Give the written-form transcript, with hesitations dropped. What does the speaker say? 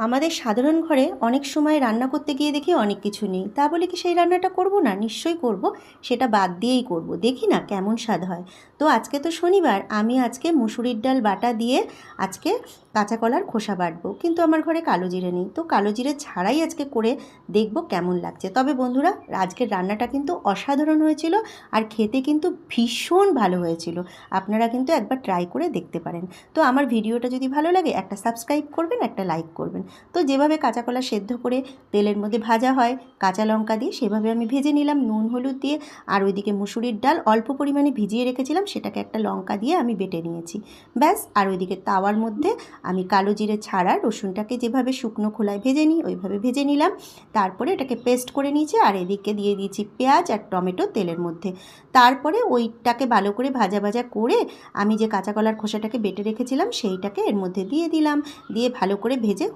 আমাদের সাধারণ ঘরে অনেক সময় রান্না করতে গিয়ে দেখি অনেক কিছু নেই, তা বলে কি সেই রান্নাটা করব না? নিশ্চয়ই করব। সেটা বাদ দিয়েই করব, দেখি না কেমন স্বাদ হয়। তো আজকে তো শনিবার, আমি আজকে মুসুরির ডাল বাটা দিয়ে আজকে কাঁচা কলার খোসা বাটবো, কিন্তু আমার ঘরে কালো জিরে নেই, তো কালো জিরে ছাড়াই আজকে করে দেখব কেমন লাগছে। তবে বন্ধুরা, আজকের রান্নাটা কিন্তু অসাধারণ হয়েছিল, আর খেতে কিন্তু ভীষণ ভালো হয়েছিল। আপনারা কিন্তু একবার ট্রাই করে দেখতে পারেন। তো আমার ভিডিওটা যদি ভালো লাগে একটা সাবস্ক্রাইব করবেন, একটা লাইক করবেন। তো যেভাবে কাঁচা কলা সেদ্ধ করে তেলের মধ্যে ভাজা হয় কাঁচা লঙ্কা দিয়ে, সেভাবে আমি ভেজে নিলাম নুন হলুদ দিয়ে। আর ওইদিকে মুসুরির ডাল অল্প পরিমাণে ভিজিয়ে রেখেছিলাম, সেটাকে একটা লঙ্কা দিয়ে আমি বেটে নিয়েছি, ব্যাস। আর ওইদিকে তাওয়ার মধ্যে আমি কালো জিরে ছাড়া রসুনটাকে যেভাবে শুকনো খোলায় ভেজে নিই ওইভাবে ভেজে নিলাম। তারপরে এটাকে পেস্ট করে নিয়েছি, আর এদিকে দিয়ে দিয়েছি পেঁয়াজ আর টমেটো তেলের মধ্যে। তারপরে ওইটাকে ভালো করে ভাজা ভাজা করে আমি যে কাঁচা কলার খোসাটাকে বেটে রেখেছিলাম সেইটাকে এর মধ্যে দিয়ে দিলাম, দিয়ে ভালো করে ভেজে